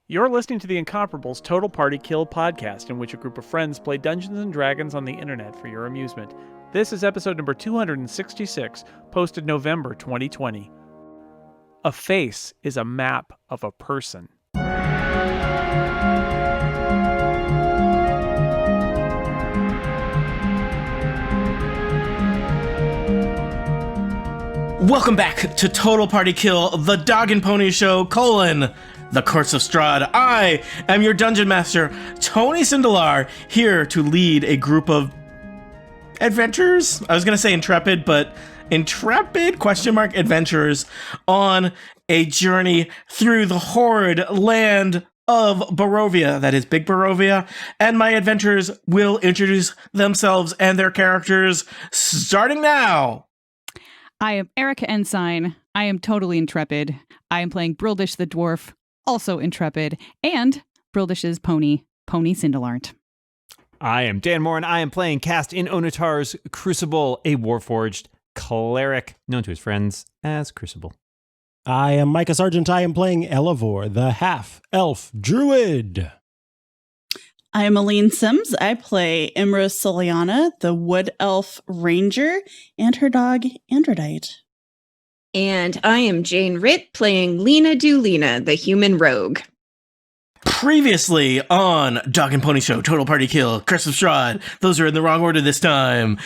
You're listening to the Incomparables Total Party Kill podcast, in which a group of friends play Dungeons & Dragons on the internet for your amusement. This is episode number 266, posted November 2020. A face is a map of a person. Welcome back to Total Party Kill, the Dog and Pony Show, the Courts of Strahd. I am your Dungeon Master, Tony Sindelar, here to lead a group of adventurers. I was going to say intrepid, but intrepid adventurers on a journey through the horrid land of Barovia, that is Big Barovia, and my adventurers will introduce themselves and their characters starting now. I am Erica Ensign. I am totally intrepid. I am playing Brildish the Dwarf, also intrepid, and Brildish's pony, Pony Cindelart. I am Dan Moore, and I am playing Cast in Onotar's Crucible, a Warforged cleric, known to his friends as Crucible. I am Micah Sargent. I am playing Elevor, the half-elf druid. I am Aline Sims. I play Imra Soliana, the wood elf ranger, and her dog, Androdite. And I am Jane Ritt, playing Lena Doolina, the human rogue. Previously on Dog and Pony Show, Total Party Kill, Curse of Strahd. Those are in the wrong order this time.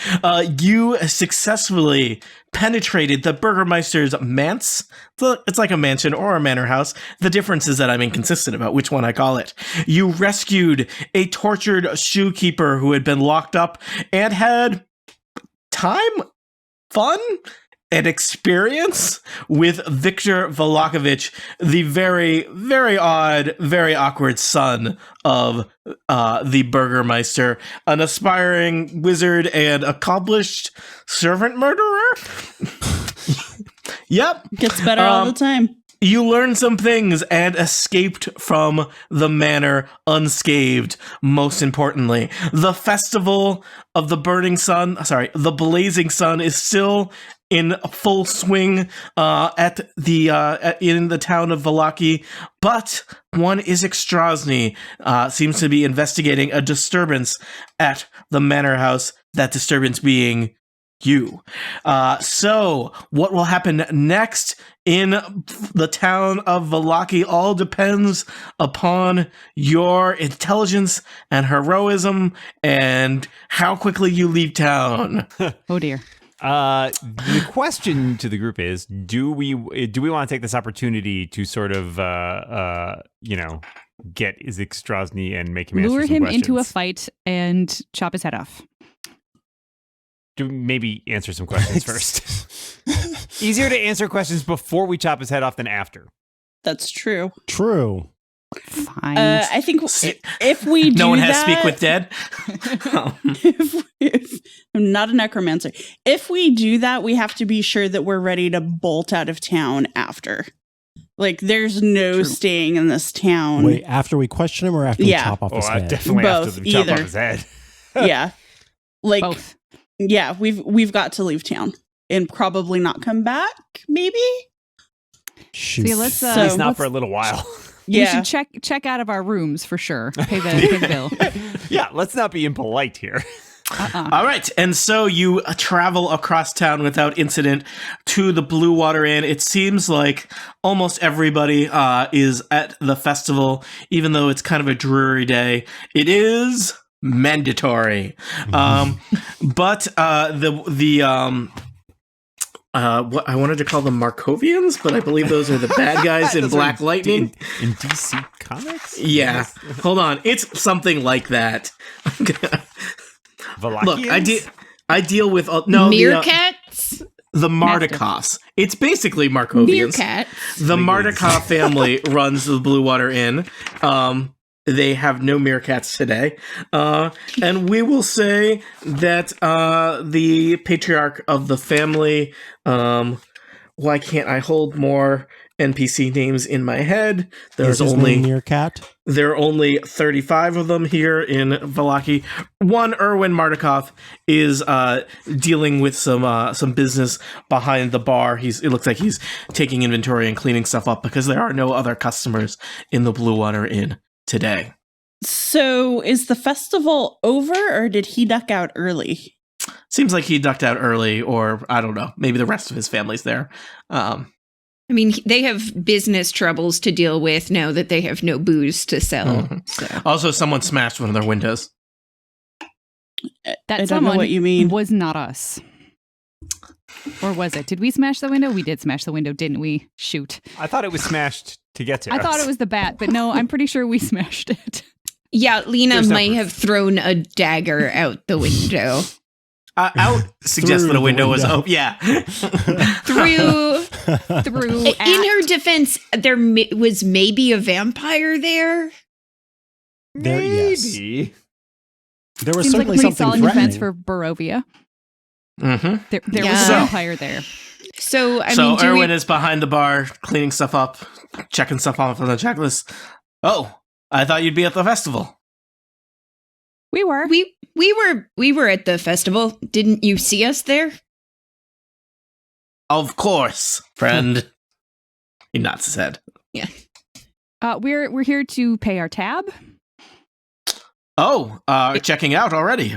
You successfully penetrated the Burgermeister's manse. It's like a mansion or a manor house. The difference is that I'm inconsistent about which one I call it. You rescued a tortured shoekeeper who had been locked up and had fun, an experience with Victor Vallaki, the very, very odd, very awkward son of the Burgermeister, an aspiring wizard and accomplished servant murderer. Yep. Gets better all the time. You learned some things and escaped from the manor unscathed, most importantly. The festival of the the blazing sun is still in full swing in the town of Vallaki, but one Isaac Strasny seems to be investigating a disturbance at the manor house, that disturbance being you. So what will happen next in the town of Vallaki all depends upon your intelligence and heroism and how quickly you leave town. Oh dear. The question to the group is, do we want to take this opportunity to sort of get Isaac Strasny and make him lure answer some him questions? into a fight and chop his head off? Maybe answer some questions first. Easier to answer questions before we chop his head off than after. That's true. True. Fine. I think if we do no one has that, speak with dead. if I'm not a necromancer. If we do that, we have to be sure that we're ready to bolt out of town after. Like, there's no staying in this town. Wait, after we question him or after we chop off his head? Definitely Both, after we chop either. off his head. Yeah. Like, Both. yeah, we've got to leave town and probably not come back, maybe? Shoot. See, let's At least not for a little while. We Yeah. should check out of our rooms for sure. Pay the bill. Yeah, let's not be impolite here. All right, and so you travel across town without incident to the Blue Water Inn. It seems like almost everybody is at the festival, even though it's kind of a dreary day. It is mandatory, but what I wanted to call them Markovians, but I believe those are the bad guys in Black Lightning. In DC Comics? Yeah, hold on, it's something like that. Look, I deal with Meerkats? the Mardukos. It's basically Markovians. Meerkats. The Mardukov family runs the Blue Water Inn. They have no meerkats today. And we will say that the patriarch of the family why can't I hold more NPC names in my head? Is his name Meerkat? There are only 35 of them here in Vallaki. One, Erwin Mardikoff, is dealing with some business behind the bar. It looks like he's taking inventory and cleaning stuff up because there are no other customers in the Blue Water Inn today. So is the festival over, or did he duck out early? Seems like he ducked out early, or I don't know, maybe the rest of his family's there. I mean, they have business troubles to deal with now that they have no booze to sell. Mhm. So. Also, someone smashed one of their windows. That I don't know someone what you mean. was not us. Or was it? Did we smash the window? We did smash the window, didn't we? Shoot. I thought it was smashed to get to us. I thought it was the bat, but no, I'm pretty sure we smashed it. Yeah, Lena There's no might proof. have thrown a dagger out the window. Out suggests that a the window was window. open. Yeah. Through. Through In her defense, there was maybe a vampire there. There, yes. Maybe. There was Seems like a certainly pretty something solid threatening. defense for Barovia. Mm-hmm. There Yeah. was a So- vampire there. So, I So mean, do Erwin we, is behind the bar, cleaning stuff up, checking stuff off on the checklist. Oh, I thought you'd be at the festival. We were. we were at the festival. Didn't you see us there? Of course, friend. He nods his head. We're here to pay our tab. Oh, checking out already.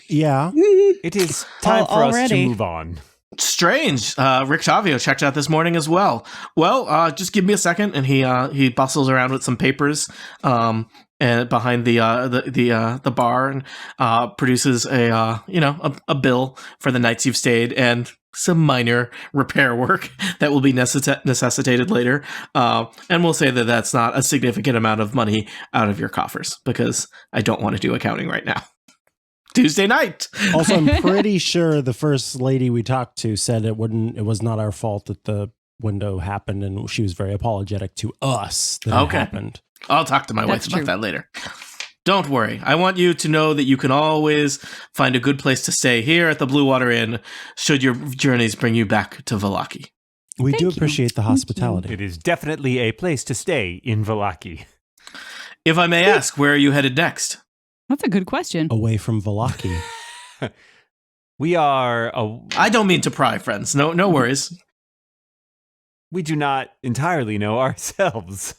Yeah. It is time for us to Already. move on. Strange. Rick Chavio checked out this morning as well. Well, just give me a second, and he bustles around with some papers, and behind the bar, and produces a bill for the nights you've stayed and some minor repair work that will be necessitated later. And we'll say that that's not a significant amount of money out of your coffers because I don't want to do accounting right now. Tuesday night. Also, I'm pretty sure the first lady we talked to said it was not our fault that the window happened, and she was very apologetic to us that it Okay. happened. I'll talk to my wife That's about true. that later. Don't worry. I want you to know that you can always find a good place to stay here at the Blue Water Inn should your journeys bring you back to Vallaki. We Thank do you. appreciate the hospitality. It is definitely a place to stay in Vallaki. If I may ask, where are you headed next? That's a good question. Away from Vallaki. We are I don't mean to pry, friends. No worries. we do not entirely know ourselves.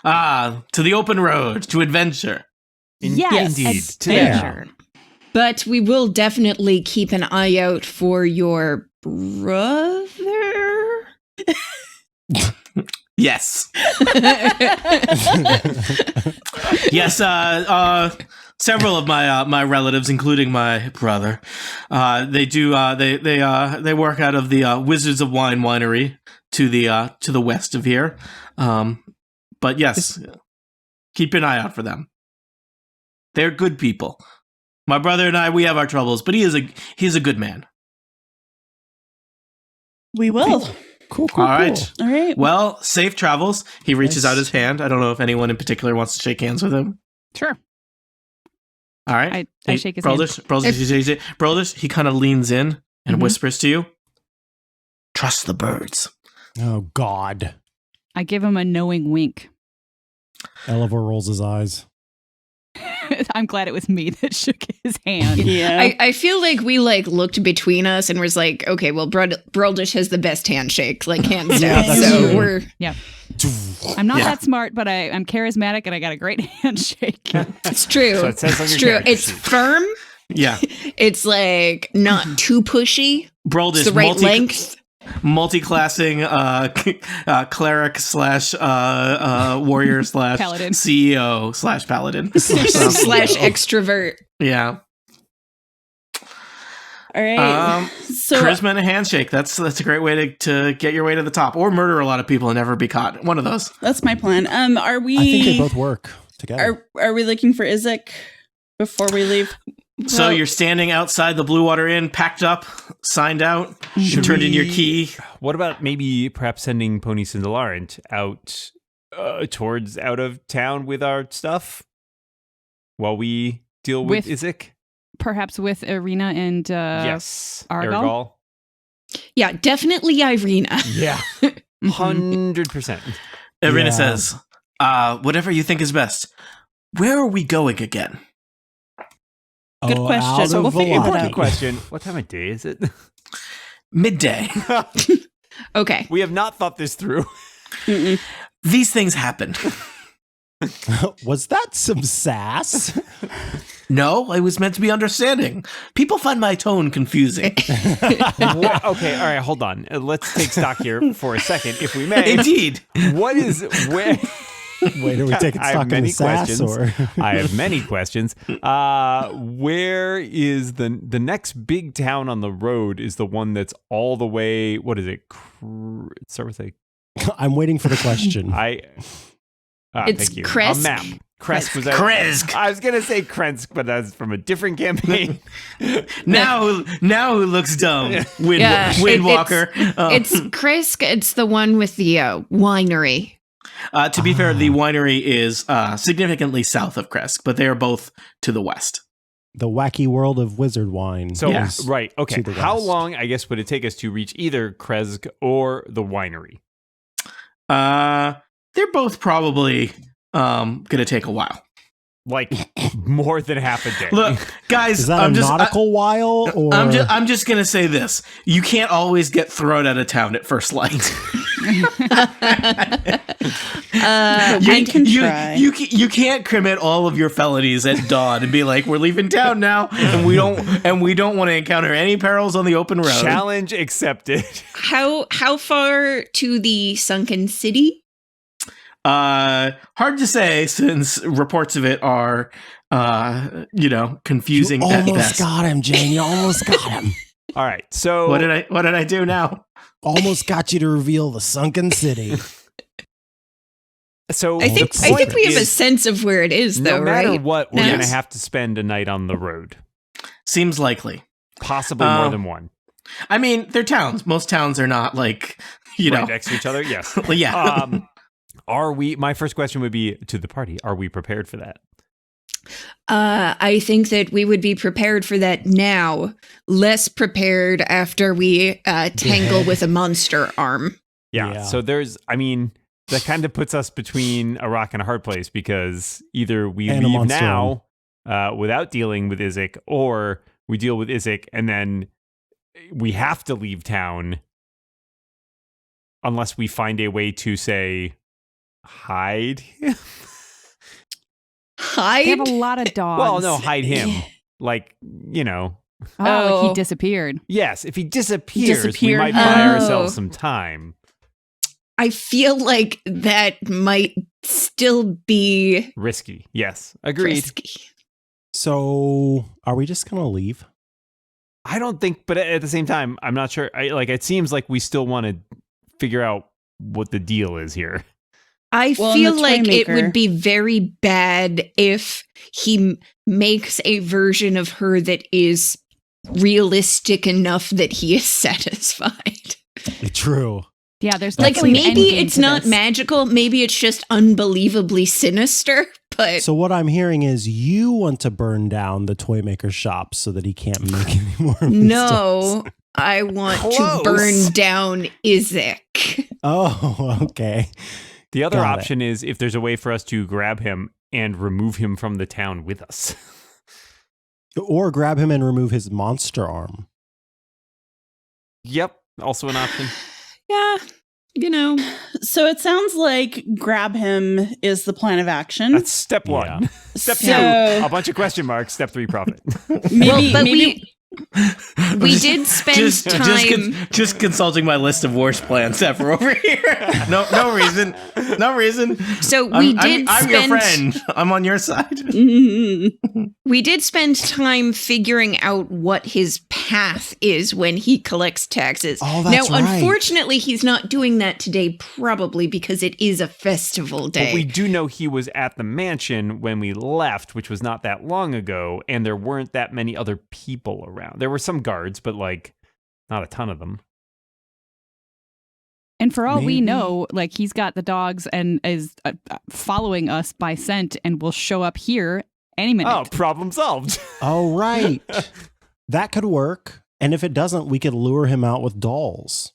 To the open road, to adventure. Yes, Indeed. adventure. But we will definitely keep an eye out for your brother. Yes. Yes, several of my relatives, including my brother, they work out of the Wizards of Wine winery to the west of here. But yes, keep an eye out for them. They're good people. My brother and I, we have our troubles, but he's a good man. We will. Cool. All right. All right. Well, safe travels. He reaches Nice. out his hand. I don't know if anyone in particular wants to shake hands with him. Sure. All right. I shake his hand. Brothers, he kind of leans in and Mhm. whispers to you, "Trust the birds." Oh, God. I give him a knowing wink. Elivor rolls his eyes. I'm glad it was me that shook his hand. Yeah. I feel like we looked between us and was like, okay, well, Broldish has the best handshake, hands Yeah, down. that's So true. we're I'm not Yeah. that smart, but I'm charismatic and I got a great handshake. it's true. So it says on It's your true. character It's sheet. firm. Yeah, It's not too pushy. Broldish, It's the right length. multi-classing cleric / warrior / Paladin. CEO / paladin / extrovert. Yeah. All right. So Charisma and a handshake. That's a great way to get your way to the top, or murder a lot of people and never be caught. One of those. that's my plan. Are we? I think they both work together. Are we looking for Izek before we leave? So Well- you're standing outside the Blue Water Inn, packed up, signed out, Should turned in your we- key. What about maybe perhaps sending Pony Cindelarent out towards out of town with our stuff while we deal with With- Izek? Perhaps with Arena and Yes. Argal? Yeah, definitely Irina. Yeah. 100%. Irina Yeah. says, whatever you think is best. Where are we going again? Good question. Out So of we'll figure that Vallaki. out. Question. What time of day is it? Midday. Okay. We have not thought this through. Mm-mm. These things happen. Was that some sass? No, I was meant to be understanding. People find my tone confusing. Okay, all right, hold on. Let's take stock here for a second, if we may. Indeed. What is where? Wait, are we taking I have stock in the many sass questions. or? I have many questions. Where is the next big town on the road? Is the one that's all the way? What is it? Start with a. I'm waiting for the question. It's thank you. Kresk. A map. Kresk was that? Kresk. I was gonna say Krensk, but that's from a different campaign. Now who looks dumb? Windwalker. It's Kresk. It's the one with the winery. To be fair, the winery is significantly south of Kresk, but they are both to the west. The wacky world of wizard wine. So Yeah. right, okay. To the How west. long, I guess, would it take us to reach either Kresk or the winery? They're both probably gonna take a while. Like more than half a day. Look, guys, Is that I'm a just nautical while? Or I'm just gonna say this: you can't always get thrown out of town at first light. We can try. You can't commit all of your felonies at dawn and be like, we're leaving town now, and we don't want to encounter any perils on the open road. Challenge accepted. How far to the sunken city? Hard to say since reports of it are, confusing you at almost best. got him, Jane. You almost got him. All right. So What did I do now? Almost got you to reveal the sunken city. So I think the I think point we have a is, sense of where it is, though, no matter right? what, we're Yes. going to have to spend a night on the road. Seems likely. Possibly more than one. I mean, they're towns. Most towns are not like, Right next to each other. Yes. yeah. My first question would be to the party. Are we prepared for that? I think that we would be prepared for that now, less prepared after we tangle with a monster arm. Yeah. Yeah. So that kind of puts us between a rock and a hard place because either we And a leave monster now without dealing with Izek, or we deal with Izek and then we have to leave town unless we find a way to say hide him. They have a Hide? lot of dogs. Well, no, hide him. Like, you know. Oh, like he Oh. disappeared. Yes, if he disappears, we Disappeared. might buy Oh. ourselves some time. I feel like that might still be Risky. Yes. Agreed. risky. So, are we just gonna leave? I don't think, but at the same time, I'm not sure. It seems like we still want to figure out what the deal is here. I Well, and feel the like it Toymaker- would be very bad if he makes a version of her that is realistic enough that he is satisfied. True. Yeah, there's Like definitely an end maybe game it's to not this. magical, maybe it's just unbelievably sinister, but So what I'm hearing is you want to burn down the toy maker shop so that he can't make any more. of these no, toys. I want Close. to burn down Izek. Oh, okay. The other Got it. option is if there's a way for us to grab him and remove him from the town with us. Or grab him and remove his monster arm. Yep. Also an option. Yeah. You know, So it sounds like grab him is the plan of action. That's step one. Yeah. Step So- two, a bunch of question marks. Step three, profit. maybe we did spend time. Just consulting my list of worst plans ever over here. No reason. No reason. So we did I'm your spend. friend. I'm on your side. We did spend time figuring out what his path is when he collects taxes. Oh, that's now, right. unfortunately, he's not doing that today, probably because it is a festival day. But we do know he was at the mansion when we left, which was not that long ago, and there weren't that many other people around. There were some guards, but not a ton of them. And for all we Maybe. know, like he's got the dogs and is following us by scent and will show up here any minute. Oh, problem solved. Oh, right. That could work. And if it doesn't, we could lure him out with dolls.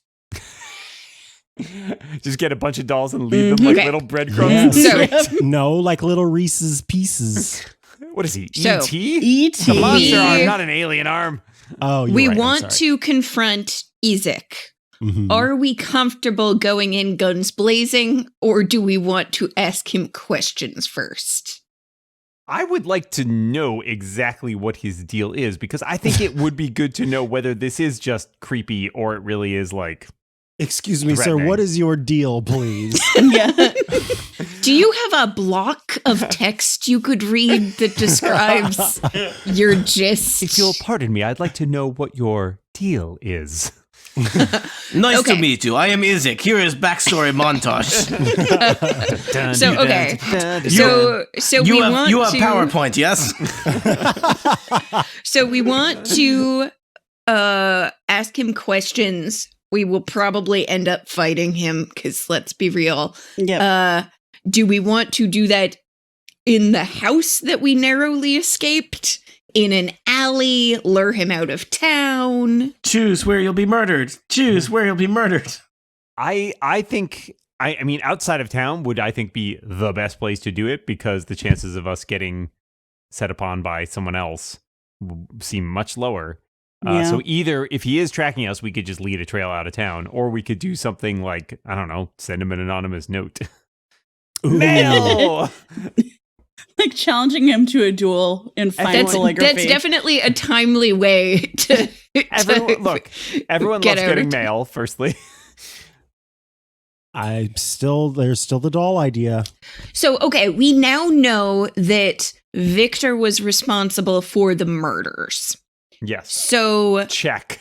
Just get a bunch of dolls and leave them like Okay. little breadcrumbs. Yes. So- No, like little Reese's Pieces. What is he? So- E.T.? E.T. The monster We- arm, not an alien arm. Oh, you're We right, I'm want sorry. to confront Ezek. Mhm. Are we comfortable going in guns blazing, or do we want to ask him questions first? I would like to know exactly what his deal is because I think it would be good to know whether this is just creepy or it really is like. Excuse me, sir. threatening. What is your deal, please? Yeah. Do you have a block of text you could read that describes your gist? If you'll pardon me, I'd like to know what your deal is. Nice Okay. to meet you. I am Izek. Here is backstory montage. So, okay. So you we have want you have to, PowerPoint, yes? So we want to ask him questions. We will probably end up fighting him because let's be real. Yep. Do we want to do that in the house that we narrowly escaped? In an alley? Lure him out of town? Choose where you'll be murdered. Choose where you'll be murdered. I think I mean outside of town would I think be the best place to do it because the chances of us getting set upon by someone else seem much lower. Yeah. So either if he is tracking us, we could just lead a trail out of town, or we could do something like I don't know, send him an anonymous note. Ooh. Mail. Like challenging him to a duel in fine That's calligraphy. definitely a timely way to Everyone get loves out getting of- mail. Firstly, there's still the doll idea. So, okay, we now know that Victor was responsible for the murders. yes. So, Check.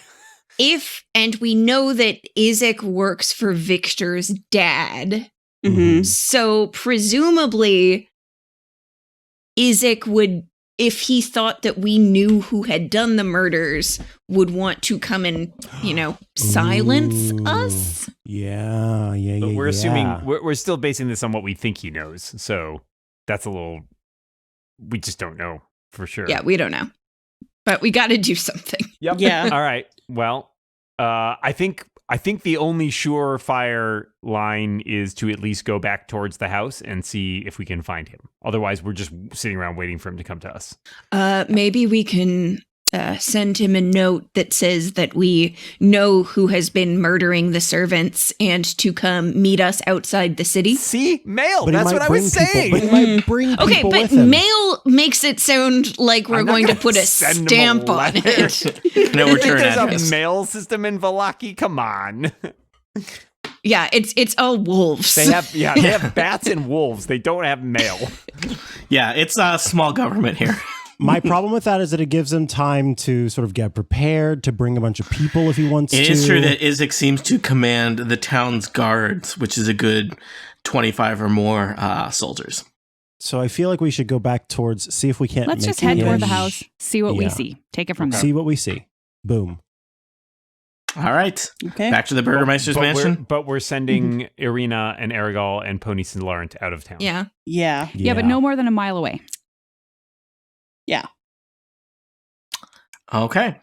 and we know that Izek works for Victor's dad. Mhm. So, presumably, Izek would, if he thought that we knew who had done the murders, would want to come and, silence Ooh. us. Yeah. But we're assuming we're still basing this on what we think he knows. So that's a little. We just don't know for sure. Yeah, we don't know. But we got to do something. Yep. Yeah. All right. Well, I think the only surefire line is to at least go back towards the house and see if we can find him. Otherwise, we're just sitting around waiting for him to come to us. Maybe we can send him a note that says that we know who has been murdering the servants and to come meet us outside the city. See, mail. But he That's might what I bring was people- saying. But he might bring Okay, people but with him. mail makes it sound like we're I'm not going to gonna put a send him a stamp on letter. it. No You think return there's address. a mail system in Vallaki? Come on. Yeah, it's all wolves. They have bats and wolves. They don't have mail. Yeah, it's a small government here. My problem with that is that it gives him time to sort of get prepared, to bring a bunch of people if he wants to. It is true that Izek seems to command the town's guards, which is a good 25 or more soldiers. So I feel like we should go back towards, see if we can't Let's make just head him- toward the house, see what we Yeah. see. Take it from there. See what we see. Boom. All right, Okay. back to the Burgermeister's mansion. But we're sending Irina and Aragal and Pony Cinderlant out of town. Yeah. Yeah. Yeah, but no more than a mile away. Okay.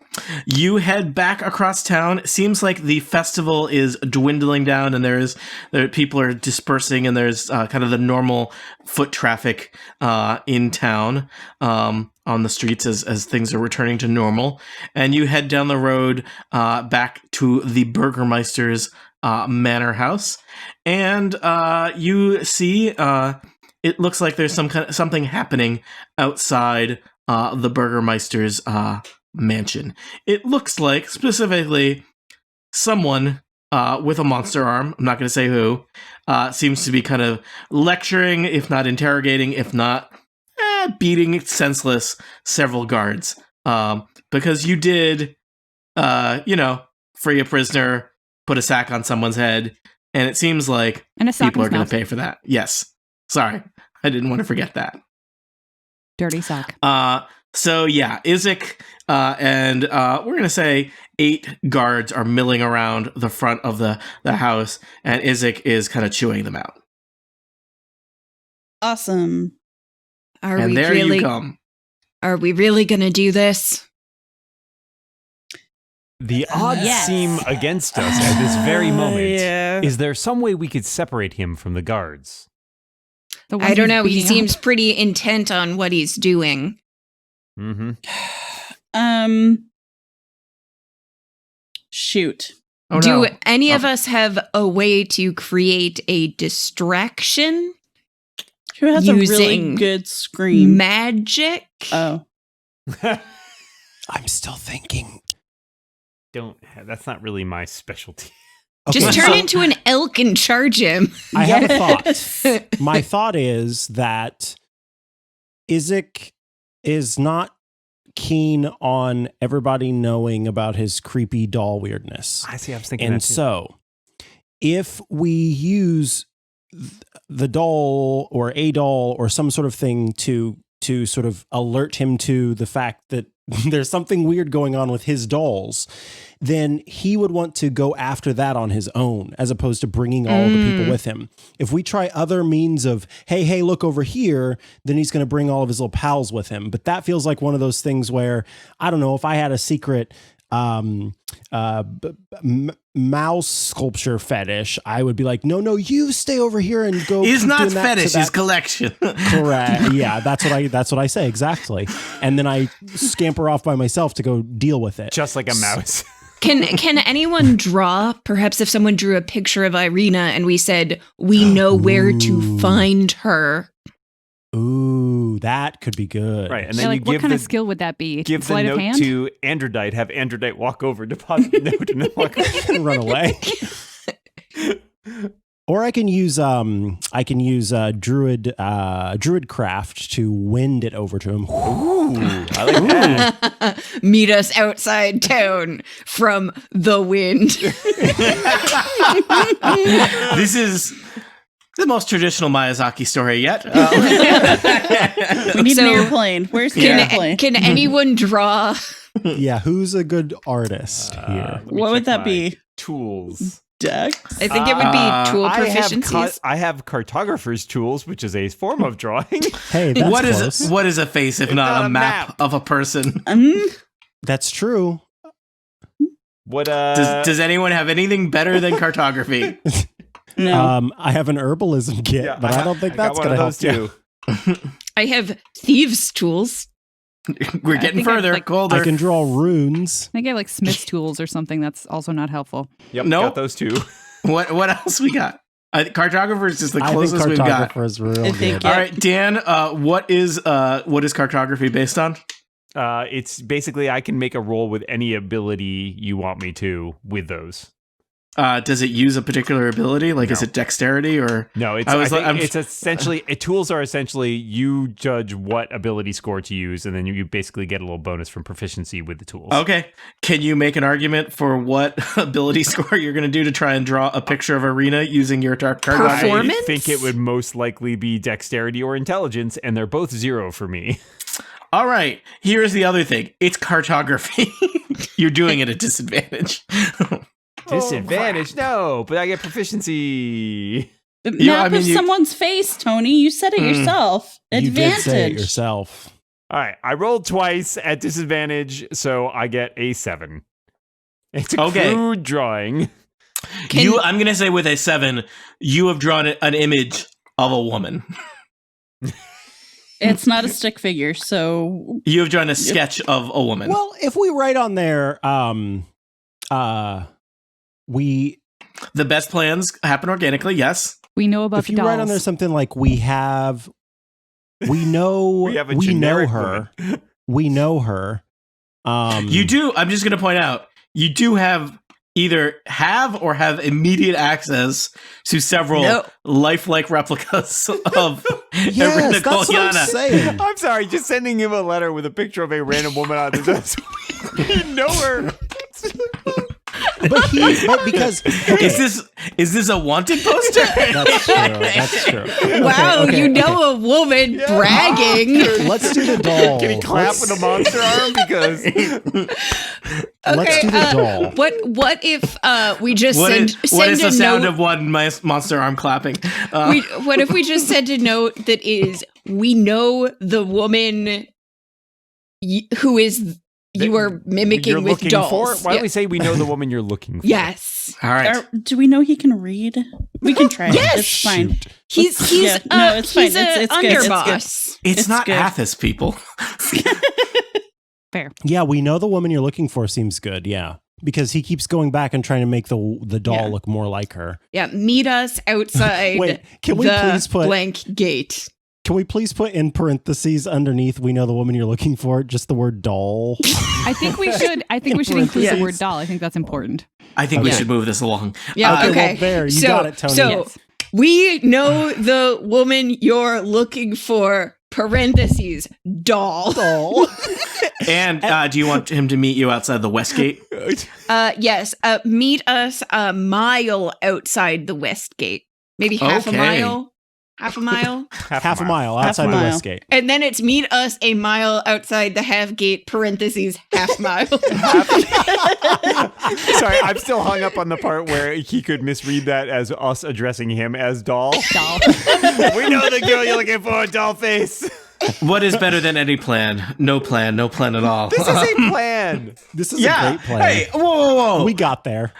You head back across town. It seems like the festival is dwindling down and people are dispersing and there's kind of the normal foot traffic in town on the streets as things are returning to normal. And you head down the road back to the Burgermeister's manor house. And you see it looks like there's something happening outside the Burgermeister's mansion. It looks like specifically someone with a monster arm, I'm not going to say who, seems to be kind of lecturing, if not interrogating, if not beating senseless several guards. Because you did, free a prisoner, put a sack on someone's head, and it seems like And a sock people in are going his to mouth. pay for that. Yes. Sorry. I didn't want to forget that. Dirty sock. So yeah, Izek and we're gonna say 8 guards are milling around the front of the house, and Izek is kind of chewing them out. Awesome. Are and we there really you come. Are we really going to do this? The odds Yes. seem against us at this very moment. Yeah. Is there some way we could separate him from the guards? The one I don't who's know. He beating seems up. pretty intent on what he's doing. Mm-hmm. Shoot. Oh, Do no. any of us have a way to create a distraction? Who has a really Using good scream? Magic? Oh. I'm still thinking. That's not really my specialty. Just Okay, turn so into an elk and charge him. I have a Yes. thought. My thought is that Isaac is not keen on everybody knowing about his creepy doll weirdness. I see. I was thinking And that too. so, if we use the doll or a doll or some sort of thing to sort of alert him to the fact that there's something weird going on with his dolls, then he would want to go after that on his own, as opposed to bringing all the people with him. If we try other means of, hey, look over here, then he's going to bring all of his little pals with him. But that feels like one of those things where, I don't know, if I had a secret mouse sculpture fetish, I would be like, no, you stay over here and go. He's keep not doing that to fetish, that- his collection. Correct. Yeah, that's what I say exactly. And then I scamper off by myself to go deal with it. Just like a mouse. Can anyone draw? Perhaps if someone drew a picture of Irina and we said, we know where to Ooh. find her. Ooh, that could be good. Right. And Yeah, then like, you what give kind the of skill would that be? give the Sleight of note hand? to Androdite, have Androdite walk over, deposit the note, and then walk over. Run away. Or I can use druid craft to wind it over to him. Ooh, I like that. Meet us outside town from the wind. This is the most traditional Miyazaki story yet. We need So- an airplane. Where's the Yeah. airplane? Can anyone draw? Yeah, who's a good artist here? Let me What would check that my be? Tools. Dex? I think it would be tool I have proficiencies. I have cartographer's tools, which is a form of drawing. Hey, that's What close. is what is a face if not, not a a map, map. of a person? That's true. What Does anyone have anything better than cartography? No. I have an herbalism kit, but I don't think I got that's one going of to help those you. too. I have thieves' tools. We're getting think I'd further, like- colder. I can draw runes. I think I have like Smith's tools or something. That's also not helpful. Yep, Nope. got those two. What else we got? Cartographer is just the I think closest we've got. cartographer is real I think good. Yeah. All right, Dan. What is cartography based on? It's basically I can make a roll with any ability you want me to with those. Does it use a particular ability? Like, is No. it dexterity or? No, it's it's essentially tools are essentially you judge what ability score to use, and then you basically get a little bonus from proficiency with the tools. Okay. Can you make an argument for what ability score you're going to do to try and draw a picture of Arena using your cartography? Performance? I think it would most likely be dexterity or intelligence, and they're both 0 for me. All right. Here's the other thing. It's cartography. You're doing it at disadvantage. Disadvantage? No, but I get proficiency. Map of someone's face, Tony. You said it yourself. You did say it Advantage. yourself. All right, I rolled twice at disadvantage, so I get a 7. It's a Okay. crude drawing. I'm going to say with a 7, you have drawn an image of a woman. It's not a stick figure, so You have drawn a sketch of a woman. Well, if we write on there, we The best plans happen organically, yes. We know about if the you dolls. write on there something like we know We have a generic her, woman. we know her. You do, I'm just going to point out, you do have either have or have immediate access to several No. lifelike replicas of Yes, Irina that's what I'm Kolyana. saying. I'm sorry, just sending him a letter with a picture of a random woman on it. That's we know her. But because Is this a wanted poster? that's true. That's true. Wow, Okay. you know a woman bragging. Let's do the doll. Can he clap Let's- with a monster arm? Because Let's do the doll. What if we just What send what is a the sound note? of one monster arm clapping? What if we just send a note that is, we know the woman who is you are mimicking you're with looking dolls. for? Why Yeah. don't we say we know the woman you're looking for? Yes. All right. Do we know he can read? We can try. Yes! It's fine. He's Yeah, no, it's fine. he's a It's good. It's good. underboss. It's not good. Athos, people. Fair. Yeah, we know the woman you're looking for seems good. Yeah, because he keeps going back and trying to make the doll Yeah. look more like her. Yeah, meet us outside Wait, can we the please put blank gate. Can we please put in parentheses underneath? We know the woman you're looking for. Just the word doll. I think we should. I think we should include Yes. the word doll. I think that's important. I think we Yeah. should move this along. Yeah, Okay, okay. well, there, you got it, Tony. So Yes. we know the woman you're looking for, parentheses, doll. Doll. And do you want him to meet you outside the West Gate? Yes, meet us a mile outside the West Gate. Maybe half a Okay. mile. Half a mile. Half a mile outside Half a the mile. West Gate. And then it's meet us a mile outside the half gate, parentheses, half mile. Sorry, I'm still hung up on the part where he could misread that as us addressing him as doll. Doll. We know the girl you're looking for, doll face. What is better than any plan? No plan at all. This is a plan. This is a great plan. Hey, whoa. We got there.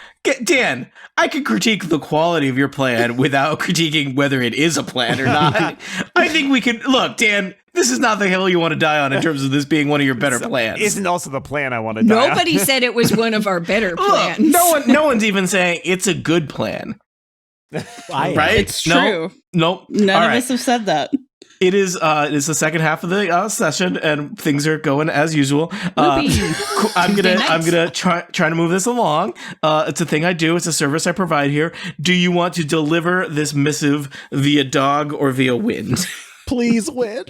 Dan, I could critique the quality of your plan without critiquing whether it is a plan or not. I think we could look, Dan. This is not the hill you want to die on in terms of this being one of your better plans. Isn't also the plan I want to die on. Nobody said it was one of our better Look, plans. no one's even saying it's a good plan, right? It's No, true. nope. None All of right. us have said that. It is the second half of the session, and things are going as usual. I'm Tuesday gonna try to move this along. It's a thing I do. It's a service I provide here. Do you want to deliver this missive via dog or via wind? Please, wind.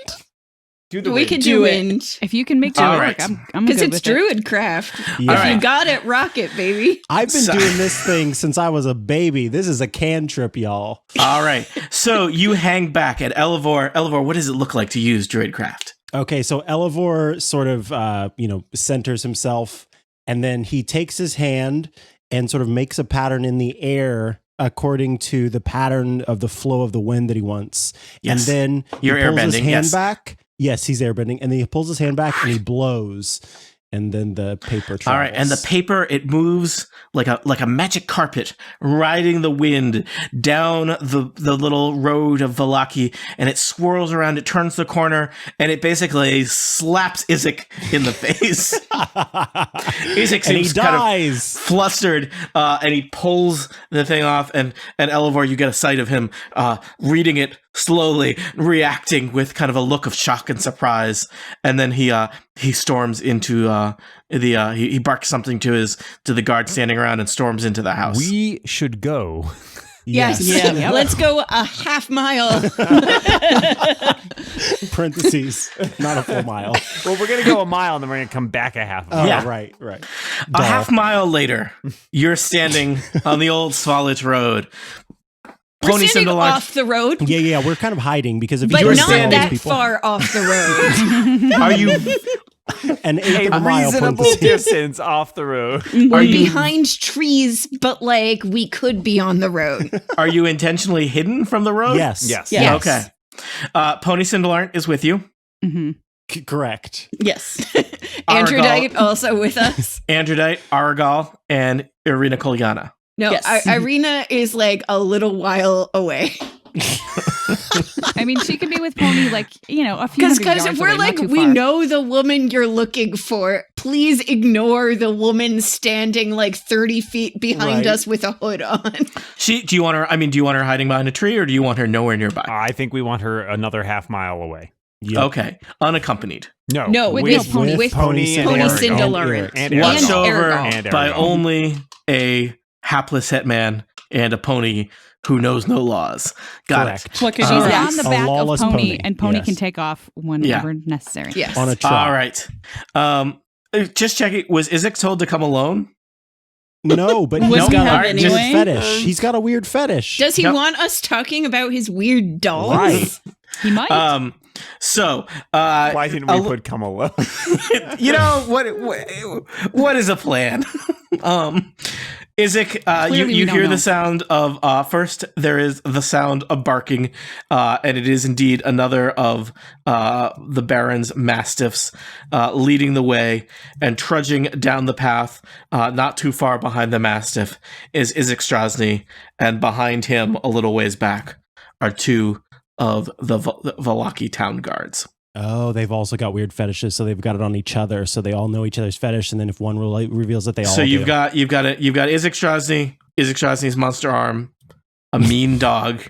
Do the We wind. could Do do it. wind. If you can make it All work, right. I'm Because good it's with it. Druidcraft. Yeah. All If right. you got it, rock it, baby. I've been So- doing this thing since I was a baby. This is a cantrip, y'all. All right. So you hang back at Elevor. Elevor, what does it look like to use Druidcraft? Okay, so Elevor sort of, centers himself, and then he takes his hand and sort of makes a pattern in the air according to the pattern of the flow of the wind that he wants. Yes. And then You're he pulls his airbending, hand yes. back. Yes, he's airbending, and then he pulls his hand back and he blows, and then the paper travels. All right, and the paper, it moves like a magic carpet, riding the wind down the little road of Vallaki, and it swirls around, it turns the corner, and it basically slaps Isaac in the face. Isaac and he seems kind of dies. flustered, and he pulls the thing off, and Elevor, you get a sight of him reading it slowly, reacting with kind of a look of shock and surprise, and then he storms into he barks something to the guard standing around and storms into the house. We should go. Yes. Yeah. Let's go a half mile. Parentheses, not a full mile. Well, we're going to go a mile and then we're going to come back a half. Oh, Yeah. right. A half mile later, you're standing on the old Svalich Road. We're Pony standing Cinderlark. off the road, Yeah, we're kind of hiding because if but you were not standing- that far off the road. Are you an eighth of A a mile, reasonable parentheses. distance off the road. are We're you behind trees, but like we could be on the road. are you intentionally hidden from the road? Yes. Yes. Yeah. Yes. Okay. Pony Cinderlark is with you. hmm Correct. Yes. Androdite also with us. Androdite, Aragal, and Irina Kolyana. No, Yes. Irina is like a little while away. I mean, she could be with Pony, like, a few hundred Because yards if we're away, not like, too we far. know the woman you're looking for, please ignore the woman standing like 30 feet behind Right. us with a hood on. Do you want her hiding behind a tree, or do you want her nowhere nearby? I think we want her another half mile away. Yep. Okay. Unaccompanied. No, No, with Pony. With Pony and Pony Aragon. Cinderlark. And Aragon. Watched over And by Aragon. only a hapless hitman and a pony who knows no laws. Got Correct. it. What could She's you All right. ask? on the A back of lawless Pony, pony. and Pony Yes. can take off whenever necessary. Yes. On a trot. All right. Just checking. Was Isaac told to come alone? No, but Would he's we got have a weird anyway? fetish. He's got a weird fetish. Does he Yep. want us talking about his weird dolls? Right. He might. So, Why didn't we a- put come alone? you know what is a plan? Isaac, Clearly we you don't hear know. the sound of, first there is the sound of barking, and it is indeed another of the Baron's mastiffs leading the way and trudging down the path, not too far behind the mastiff is Isaac Strasny, and behind him, a little ways back, are two of the Vallaki town guards. Oh, they've also got weird fetishes, so they've got it on each other, so they all know each other's fetish, and then if one reveals it, they all. So you've do. got Isaac Strasny's monster arm, a mean dog,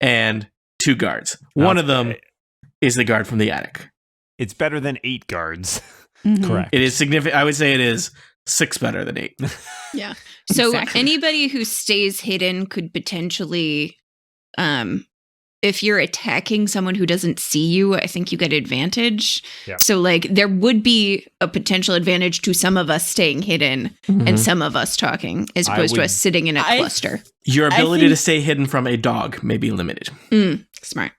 and two guards. One of them is the guard from the attic. It's better than 8 guards. Mhm. correct. It is significant. I would say it is 6 better than 8. Yeah. So Exactly. anybody who stays hidden could potentially, if you're attacking someone who doesn't see you, I think you get advantage. Yeah. So like there would be a potential advantage to some of us staying hidden and some of us talking, as I opposed to would- us sitting in a I- cluster. Your I ability think- to stay hidden from a dog may be limited. Smart.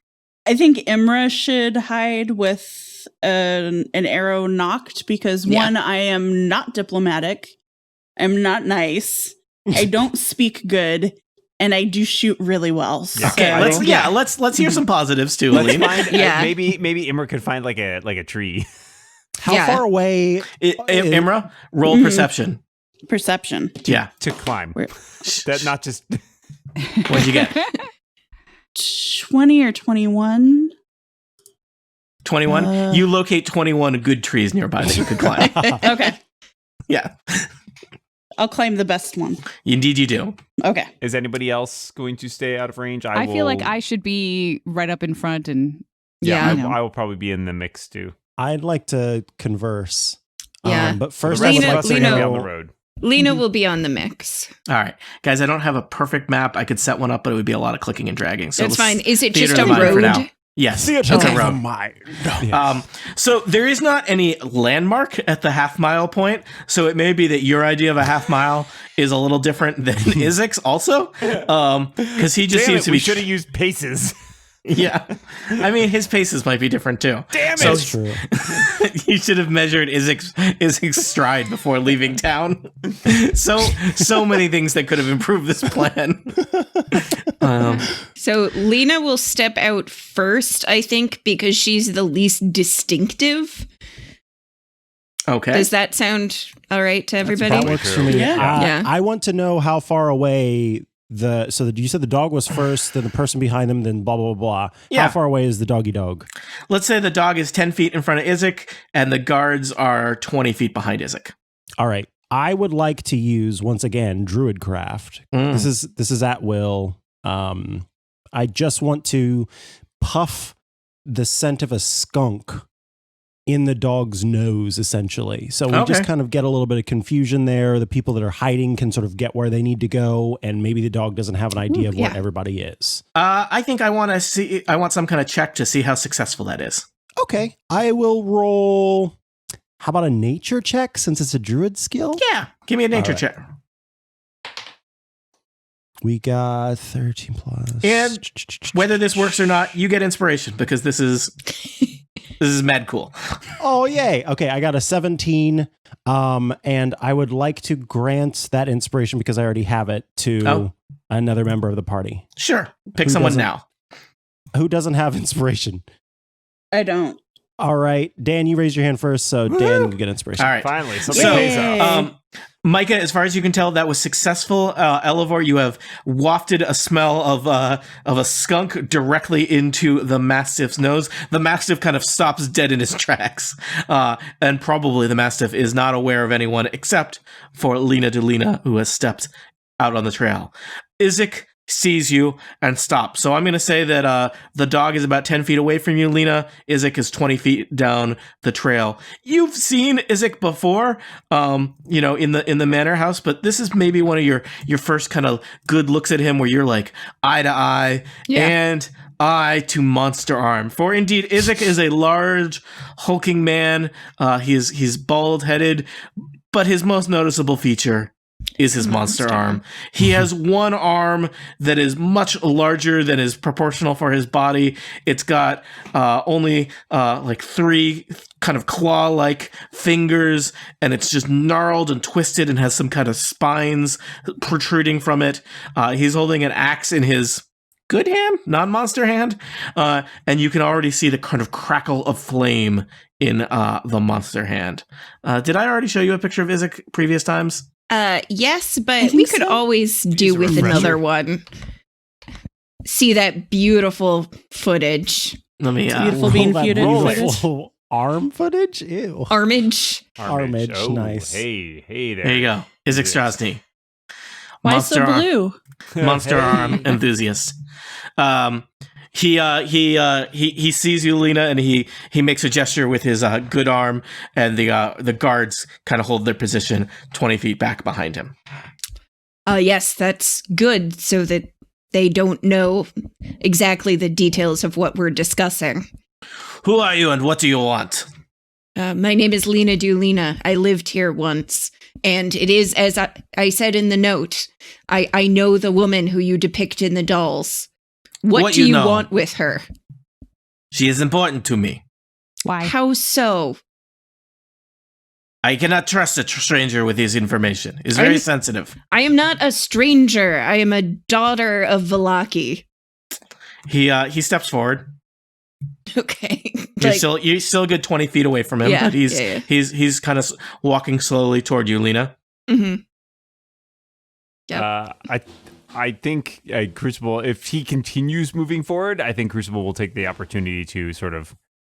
I think Imra should hide with an arrow knocked because Yeah. one, I am not diplomatic, I'm not nice, I don't speak good, and I do shoot really well. Yeah. Okay, So- let's hear some positives too, Let's Aline. find, Yeah. maybe Imra could find like a tree. How Yeah. far away? Imra, roll Mhm. perception. perception. Yeah. To climb. Where- That not just What'd you get? 20 or 21. 21. You locate 21 good trees nearby that you could climb. Okay, Yeah, I'll claim the best one. indeed you do. Okay. is anybody else going to stay out of range? I feel like will- I should be right up in front and Yeah. I, you know. I will probably be in the mix too. I'd like to converse. Yeah. But The first, rest I would Lena- of like us to are going to be on know. the road. Lena will be on the mix. All right, guys, I don't have a perfect map. I could set one up, but it would be a lot of clicking and dragging. So That's let's fine. Is it theater just of a the mind for road? now. Yes, it's Okay. a road. Yeah. So there is not any landmark at the half mile point. So it may be that your idea of a half mile is a little different than Isaac's also. Because he just Damn seems it, to we be. should have used paces. Yeah. I mean, his paces might be different too. Damn it. So That's true. you should have measured Isaac's stride before leaving town. So many things that could have improved this plan. So Lena will step out first, I think, because she's the least distinctive. Okay. Does that sound all right to everybody? That works for me. Yeah. Yeah. I want to know how far away you said the dog was first, then the person behind them, then blah blah blah. Yeah. How far away is the doggy dog? Let's say the dog is 10 feet in front of Isaac and the guards are 20 feet behind Isaac. All right. I would like to use once again Druidcraft. Mm. This is at will. I just want to puff the scent of a skunk in the dog's nose, essentially. So we just Okay. kind of get a little bit of confusion there. The people that are hiding can sort of get where they need to go, and maybe the dog doesn't have an idea of what yeah. everybody is. I think I want some kind of check to see how successful that is. Okay, I will roll. How about a nature check since it's a druid skill? Yeah. Give me a nature All right. check. We got 13 plus. And whether this works or not, you get inspiration because this is mad cool. Oh, yay. Okay, I got a 17. And I would like to grant that inspiration because I already have it to another member of the party. Sure. Pick Who someone doesn't- now. Who doesn't have inspiration? I don't. All right, Dan, you raise your hand first, so Dan, you get inspiration. All right. Finally, something So, pays off. Micah, as far as you can tell, that was successful. Elevor, you have wafted a smell of a skunk directly into the Mastiff's nose. The Mastiff kind of stops dead in his tracks. And probably the Mastiff is not aware of anyone except for Lena Delina, who has stepped out on the trail. Isaac sees you and stops. So I'm going to say that the dog is about 10 feet away from you, Lena. Isaac is 20 feet down the trail. You've seen Isaac before, in the manor house, but this is maybe one of your first kind of good looks at him where you're like eye to eye and eye to monster arm. For indeed, Isaac is a large, hulking man. He's bald-headed, but his most noticeable feature is his monster arm. He has one arm that is much larger than is proportional for his body. It's got only like 3 kind of claw-like fingers, and it's just gnarled and twisted and has some kind of spines protruding from it. He's holding an axe in his good hand, non-monster hand, and you can already see the kind of crackle of flame in the monster hand. Did I already show you a picture of Isaac previous times? Yes, I but think we could so. always do with refresher. another one. See that beautiful footage. Let me Beautiful being that feuded beautiful arm footage. Ew. Armage. Armage, Oh, nice. Hey there. There you go. Isaac Yes. Strasny. Why so Monster arm- blue? Monster Hey. arm enthusiast. He sees you, Lena, and he makes a gesture with his good arm, and the guards kind of hold their position 20 feet back behind him. Yes, that's good so that they don't know exactly the details of what we're discussing. Who are you and what do you want? My name is Lena Dulina. I lived here once. And it is, as I said in the note, I know the woman who you depict in the dolls. What do you you know? want with her? She is important to me. Why? How so? I cannot trust a stranger with his information. It's very I'm- sensitive. I am not a stranger. I am a daughter of Vallaki. He steps forward. Okay. You're still a good 20 feet away from him, Yeah, but he's yeah. he's kind of walking slowly toward you, Lena. Mhm. Yep. I think Crucible, if he continues moving forward, I think Crucible will take the opportunity to sort of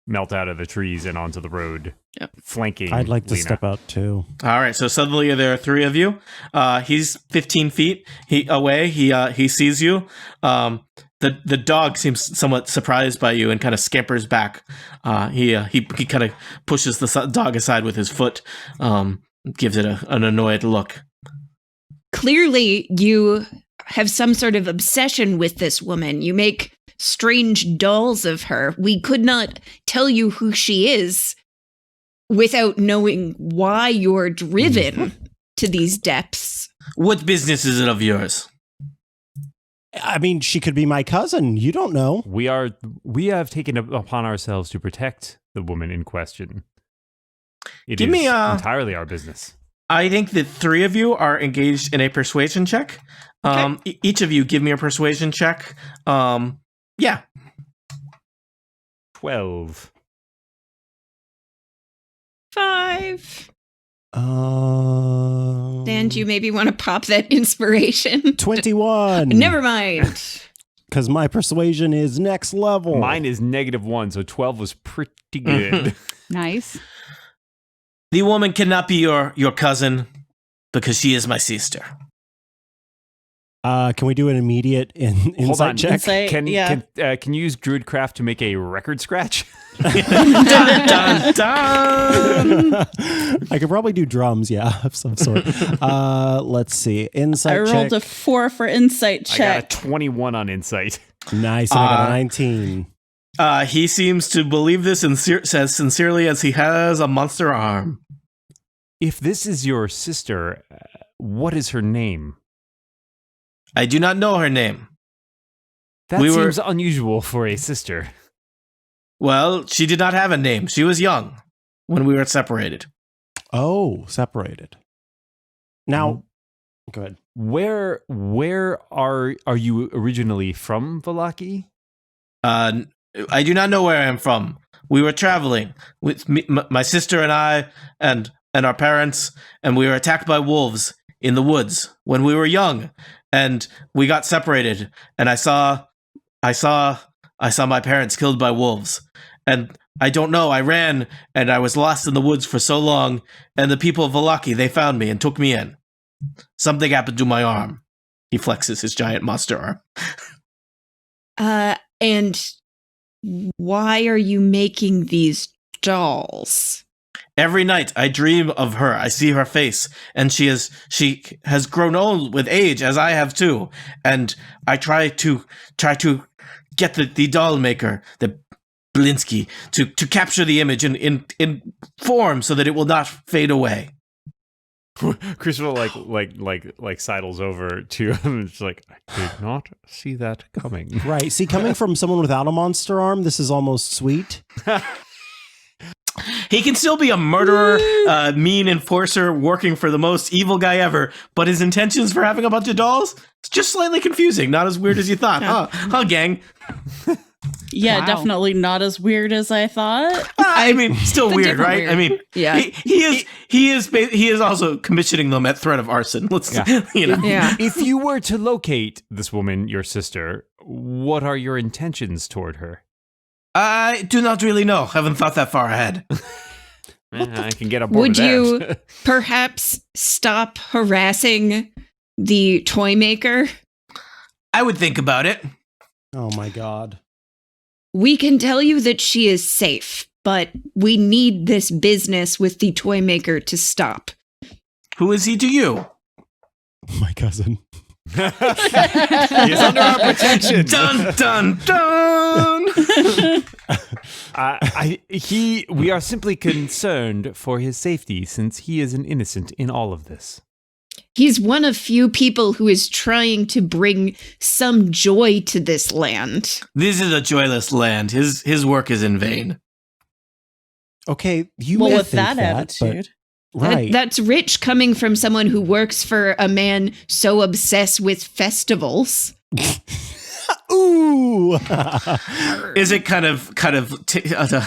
melt out of the trees and onto the road, Yep. flanking. I'd like to Lena. step out too. All right, so suddenly there are 3 of you. He's 15 feet away. He sees you. The dog seems somewhat surprised by you and kind of scampers back. He kind of pushes the dog aside with his foot, gives it an annoyed look. Clearly, you have some sort of obsession with this woman. You make strange dolls of her. We could not tell you who she is without knowing why you're driven to these depths. What business is it of yours? I mean, she could be my cousin. You don't know. We have taken it upon ourselves to protect the woman in question. It Give is me a- entirely our business. I think the 3 of you are engaged in a persuasion check. Each of you give me a persuasion check. Yeah. 12. 5. And And you maybe want to pop that inspiration. 21. Never mind. Because my persuasion is next level. Mine is -1, so 12 was pretty good. Nice. The woman cannot be your cousin because she is my sister. Can we do an immediate Hold insight on. check? Insight, Can yeah. can you use Druidcraft to make a record scratch? Dun, dun, dun. I could probably do drums, yeah, of some sort. Let's see. Insight I rolled check. a 4 for insight I check. got a 21 on insight. Nice, and I got a 19. He seems to believe this and says sincerely as he has a monster arm. If this is your sister, what is her name? I do not know her name. That We were- seems unusual for a sister. Well, she did not have a name. She was young when we were separated. Oh, separated. Now, go ahead. Where are you originally from, Vallaki? I do not know where I am from. We were traveling with my sister and I and our parents, and we were attacked by wolves in the woods when we were young, and we got separated. And I saw my parents killed by wolves, and I don't know. I ran, and I was lost in the woods for so long. And the people of Vallaki, they found me and took me in. Something happened to my arm. He flexes his giant monster arm. And why are you making these dolls? Every night I dream of her. I see her face, and she has grown old with age, as I have too. And I try to get the doll maker, the Blinsky, to capture the image in form so that it will not fade away. Christopher like sidles over to him and it's like, I did not see that coming. Right. See, coming from someone without a monster arm, this is almost sweet. He can still be a murderer, mean enforcer, working for the most evil guy ever, but his intentions for having a bunch of dolls, it's just slightly confusing. Not as weird as you thought, huh, gang? Yeah, Wow. definitely not as weird as I thought. I mean, still It's a weird, different right? weird. I mean, Yeah. he is also commissioning them at threat of arson. Let's, you know. Yeah. If you were to locate this woman, your sister, what are your intentions toward her? I do not really know. Haven't thought that far ahead. I can get on board Would with you that. perhaps stop harassing the toy maker? I would think about it. Oh my god. We can tell you that she is safe, but we need this business with the toy maker to stop. Who is he to you? My cousin. He's under our protection. Dun dun dun. We are simply concerned for his safety since he is an innocent in all of this. He's one of few people who is trying to bring some joy to this land. This is a joyless land. His work is in vain. Okay, you Well, may with think that attitude. but, right? That's rich coming from someone who works for a man so obsessed with festivals. Ooh. Is it kind of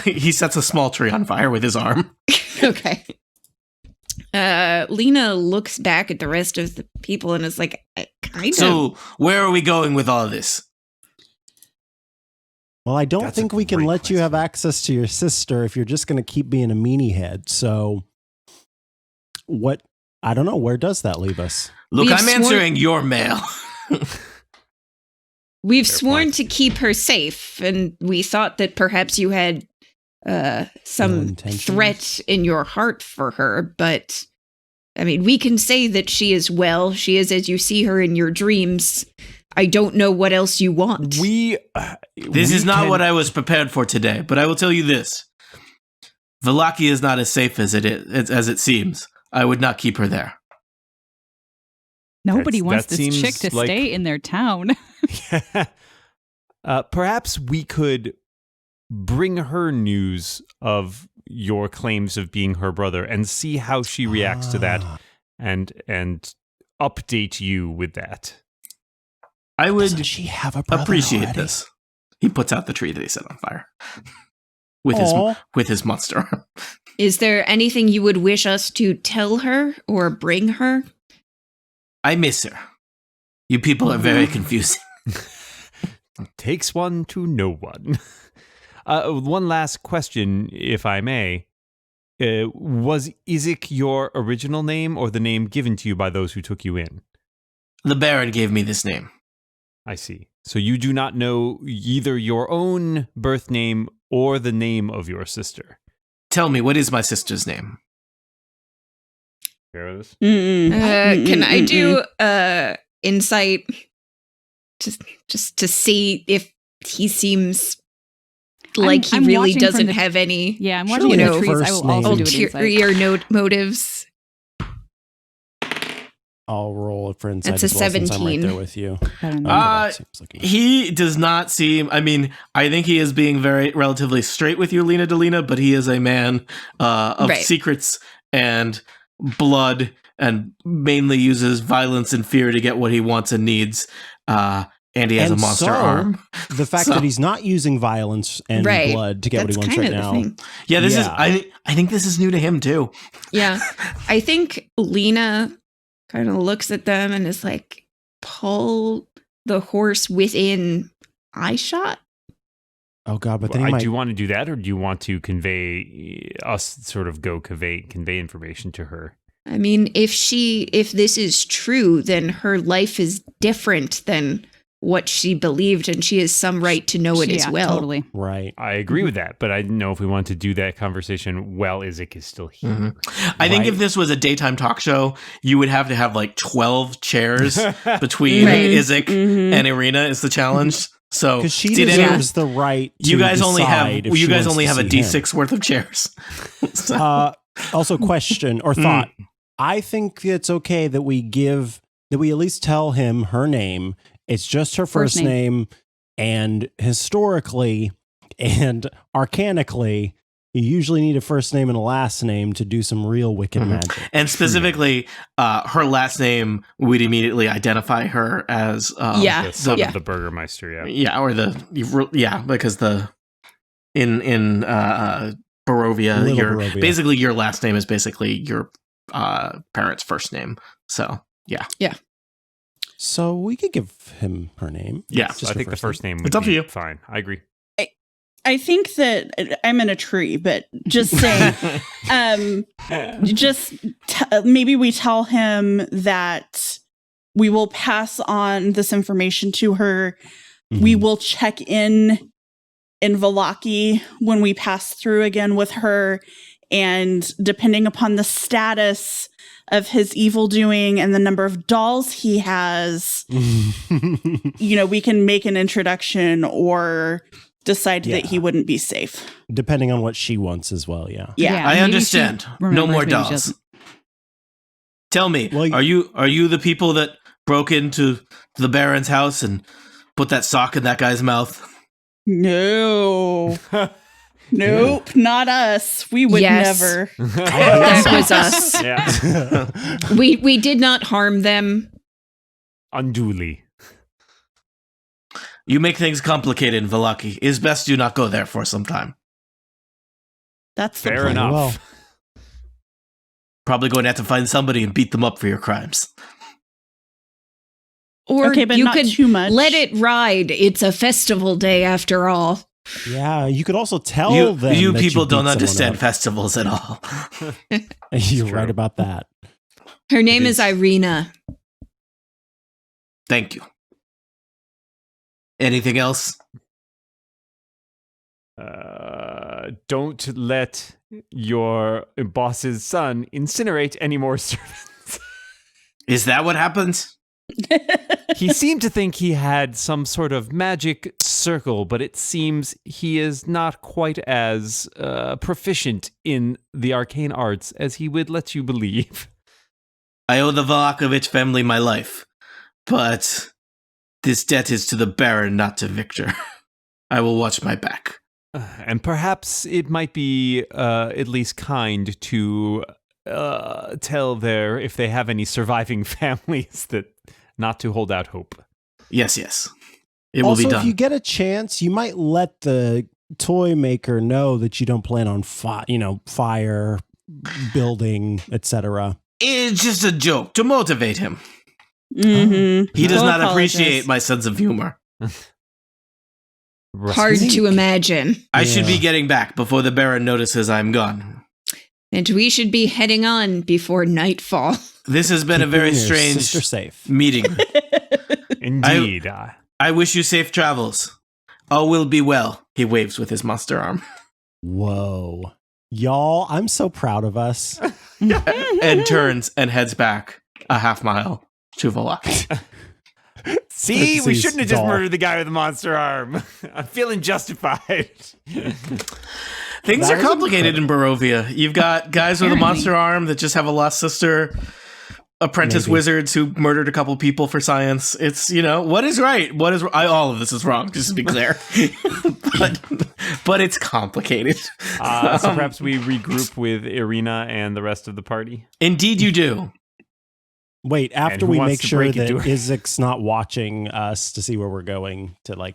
he sets a small tree on fire with his arm. Okay. Lena looks back at the rest of the people and is like, kind of. So where are we going with all this? Well, I don't That's a think we can great let you have question. access to your sister if you're just going to keep being a meanie head. So, what? I don't know. Where does that leave us? Look, We've I'm sworn- answering your mail. We've Fair sworn point. to keep her safe, and we thought that perhaps you had Ill some intentions? threat in your heart for her, but I mean, we can say that she is well. She is as you see her in your dreams. I don't know what else you want. This is not what I was prepared for today, but I will tell you this. Vallaki is not as safe as it seems. I would not keep her there. Nobody That wants this seems chick to like- stay in their town. Perhaps we could bring her news of your claims of being her brother and see how she reacts to that and update you with that. I would Doesn't she have a brother appreciate already? this. He puts out the tree that he set on fire with Aw. his monster arm. Is there anything you would wish us to tell her or bring her? I miss her. You people are very confusing. Takes one to know one. One last question, if I may. Was Isaac your original name or the name given to you by those who took you in? The Baron gave me this name. I see. So you do not know either your own birth name or the name of your sister. Tell me, what is my sister's name? Hear this? Can I do insight just to see if he seems like I'm he really watching from doesn't the- have any Yeah, I'm Sure, watching you the know, trees. I first will also name. do an insight. ulterior motives? I'll roll for insight That's a as well, since I'm right 17. there with you. I don't know. That seems like a- He does not seem. I mean, I think he is being very relatively straight with you, Lena Delina, but he is a man of Right. secrets and blood, and mainly uses violence and fear to get what he wants and needs. And he has And a monster so, arm. The fact So- that he's not using violence and Right. blood to get That's what he wants kind right of the now. thing. Yeah, this is. Yeah. I think this is new to him too. Yeah. I think Lena kind of looks at them and is like, pull the horse within eye shot. Oh god, but then he I might. do want to do that, or do you want to convey convey information to her? I mean, if this is true, then her life is different than what she believed, and she has some right to know it as Yeah, well. Totally. Right. I agree with that, but I didn't know if we want to do that conversation while Isaac is still here. Mhm. I think Right. if this was a daytime talk show, you would have to have like 12 chairs between Right. Isaac Mhm. and Irina is the challenge. So Because she see, then deserves the right to you guys only have decide if she you guys wants only to have a see him. D6 worth of chairs. So- Also, question or thought. I think it's okay that we at least tell him her name. It's just her first name. And historically and arcanically, you usually need a first name and a last name to do some real wicked magic. And specifically, her last name would immediately identify her as the son of the Burgermeister. Or because in Barovia, basically your last name is basically your parents' first name. So yeah. So we could give him her name. Yeah, I think the first name would it's up to be you. Fine, I agree. I think that I'm in a tree, but just saying, maybe we tell him that we will pass on this information to her. Mm-hmm. We will check in Vallaki when we pass through again with her. And depending upon the status of his evil doing and the number of dolls he has, we can make an introduction or decide that he wouldn't be safe. Depending on what she wants as well, yeah. I understand. No more dolls. Tell me, are you the people that broke into the Baron's house and put that sock in that guy's mouth? No. Nope, not us. We would never. That was us. Yeah. We did not harm them. Unduly. You make things complicated, Vallaki. It's best you not go there for some time. That's fair enough. Well. Probably going to have to find somebody and beat them up for your crimes. Or but you not could too much. Let it ride. It's a festival day after all. Yeah, you could also tell them. You that people don't beat understand up. festivals at all. You're right about that. Her name is Irina. Thank you. Anything else? Don't let your boss's son incinerate any more servants. Is that what happens? He seemed to think he had some sort of magic circle, but it seems he is not quite as proficient in the arcane arts as he would let you believe. I owe the Valakovich family my life, but this debt is to the Baron, not to Victor. I will watch my back. And perhaps it might be at least kind to tell if they have any surviving families that not to hold out hope. Yes. It will be done. If you get a chance, you might let the toy maker know that you don't plan on fire, building, etc. It's just a joke to motivate him. Mm-hmm. He does not appreciate my sense of humor. Hard to imagine. I should be getting back before the Baron notices I'm gone. And we should be heading on before nightfall. This has been a very strange meeting. Indeed. I wish you safe travels. All will be well. He waves with his monster arm. Whoa. Y'all, I'm so proud of us. And turns and heads back a half mile to Vallaki. See, we shouldn't have just murdered the guy with the monster arm. I'm feeling justified. Things are complicated in Barovia. You've got guys with a monster arm that just have a lost sister, apprentice wizards who murdered a couple people for science. It's, what is right? All of this is wrong, just to be clear. but it's complicated. So perhaps we regroup with Irina and the rest of the party? Indeed you do. Wait, after we make sure that Izik's not watching us to see where we're going to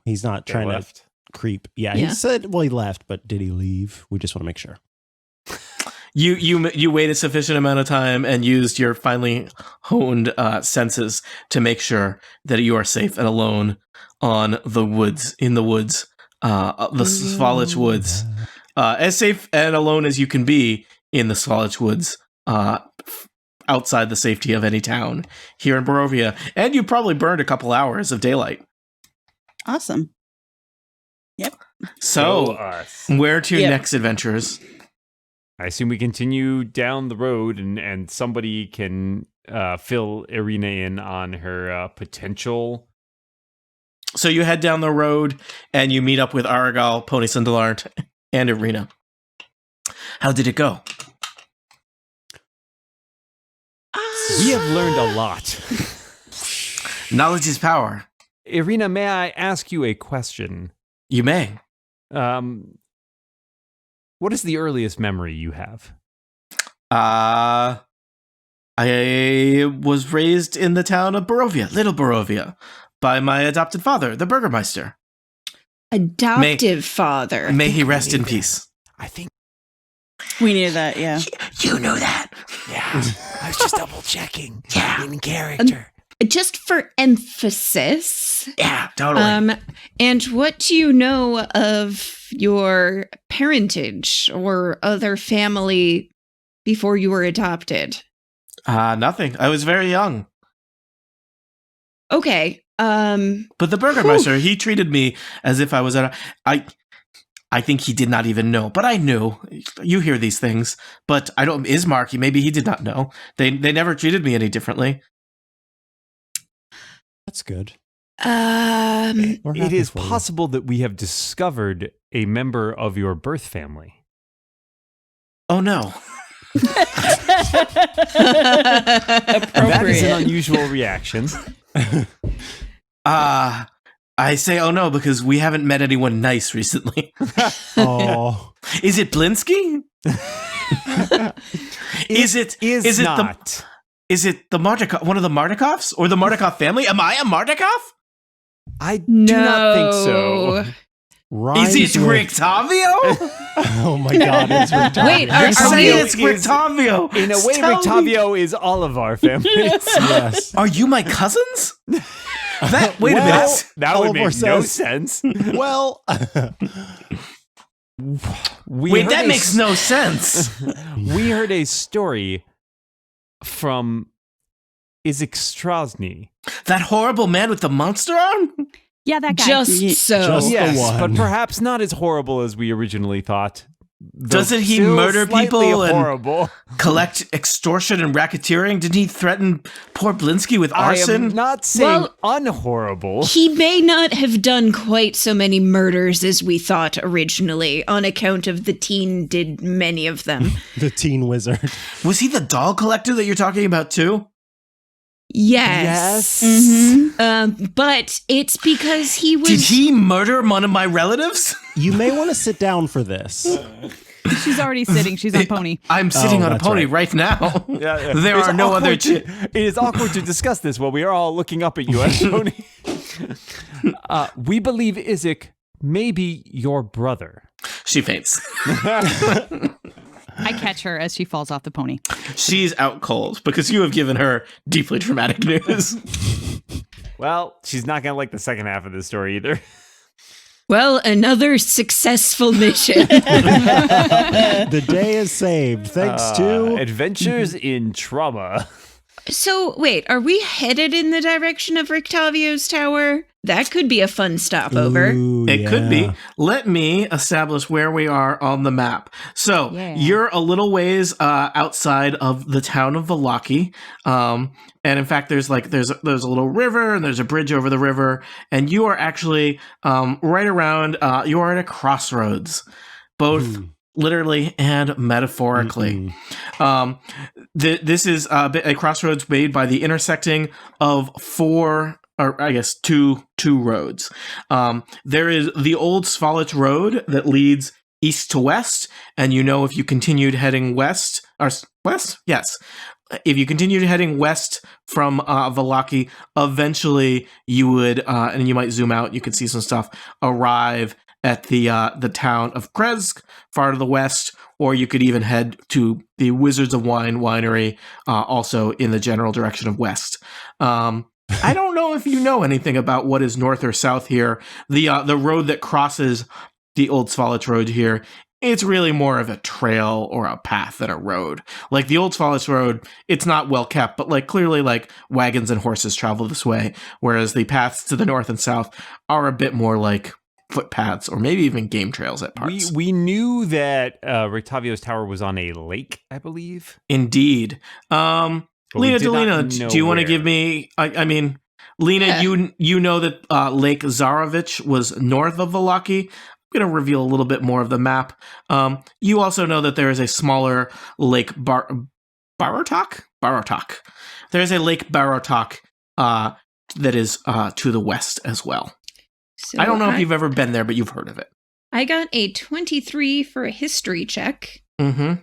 he's not trying to creep. Yeah, he said, he left, but did he leave? We just want to make sure. You wait a sufficient amount of time and used your finely honed senses to make sure that you are safe and alone in the woods, the Svalich woods. As safe and alone as you can be in the Svalich woods, outside the safety of any town here in Barovia. And you probably burned a couple hours of daylight. Awesome. Yep. So, where to next, adventurers? I assume we continue down the road and somebody can fill Irina in on her potential. So you head down the road and you meet up with Aragal, Pony Sundelart, and Irina. How did it go? We have learned a lot. Knowledge is power. Irina, may I ask you a question? You may. What is the earliest memory you have? I was raised in the town of Barovia, Little Barovia, by my adopted father, the Burgermeister. Adoptive father. May he rest in peace. I think. We knew that, yeah. You know that. Yeah. I was just double checking. Yeah. In character. Just for emphasis. Yeah, totally. And what do you know of your parentage or other family before you were adopted? Nothing. I was very young. Okay. But the Burgermeister, he treated me as if I was I think he did not even know, but I knew. You hear these things, but I don't. Ismark, maybe he did not know. They never treated me any differently. That's good. It happy is for you. possible that we have discovered a member of your birth family. Oh no. That is an unusual reaction. I say oh no because we haven't met anyone nice recently. Oh, Is it Blinsky? Is it not. Is it the Mardukov, one of the Mardukovs or the Mardukov family? Am I a Mardukov? I do not think so. Is it Rick? Rictavio? Oh my God! It's Rictavio. Wait, You're are saying we- it's Rictavio. In a way, Tell me- Rictavio is all of our families. Yes. Are you my cousins? Wait a Well, minute. That All would of make our no sense. sense. Well, Wait, that makes no sense. We heard a story from Isaac Strasny. That horrible man with the monster arm? Yeah, that guy. Just so. Just- the Yes, one. but perhaps not as horrible as we originally thought. Though Doesn't he still murder slightly people and- horrible. Collect extortion and racketeering? Didn't he threaten poor Blinsky with I arson? am not saying Well- unhorrible. He may not have done quite so many murders as we thought originally, on account of the teen did many of them. the teen wizard. Was he the doll collector that you're talking about too? Yes. But it's because he was. Did he murder one of my relatives? You may want to sit down for this. She's already sitting. She's on pony. I'm sitting Oh, on a that's pony right. right now. Yeah. There It's are no other. awkward it is awkward to discuss this while we are all looking up at you, Tony. We believe Isaac may be your brother. She faints. I catch her as she falls off the pony. She's out cold because you have given her deeply traumatic news. Well, she's not going to like the second half of this story either. Well, another successful mission. The day is saved thanks to Adventures in Trauma. So, wait, are we headed in the direction of Rictavio's tower? That could be a fun stopover. Ooh, It could be. yeah. Let me establish where we are on the map. So Yeah. you're a little ways outside of the town of Vallaki. And in fact, there's a little river and there's a bridge over the river. And you are actually right around, you are at a crossroads, both literally and metaphorically. This is a crossroads made by the intersecting of four, or I guess two roads. There is the old Svalich Road that leads east to west, and you know if you continued heading west, or west, yes. If you continued heading west from Vallaki, eventually you would, and you might zoom out, you could see some stuff, arrive at the town of Kresk, far to the west, or you could even head to the Wizards of Wine winery, also in the general direction of west. I don't know if you know anything about what is north or south here. The road that crosses the old Svalich Road here, it's really more of a trail or a path than a road. Like the old Svalich Road, it's not well kept, but like clearly like wagons and horses travel this way, whereas the paths to the north and south are a bit more like footpaths or maybe even game trails at parts. We knew that Rictavio's tower was on a lake, I believe. Indeed. But we Lena did not Delina, know do you want to where. give me? I mean, Lena, Yeah. you know that Lake Zarovich was north of Vallaki. I'm going to reveal a little bit more of the map. You also know that there is a smaller lake Barotok. There's a Lake Barotok that is to the west as well. So I don't know if you've ever been there, but you've heard of it. I got a 23 for a history check. Mm-hmm.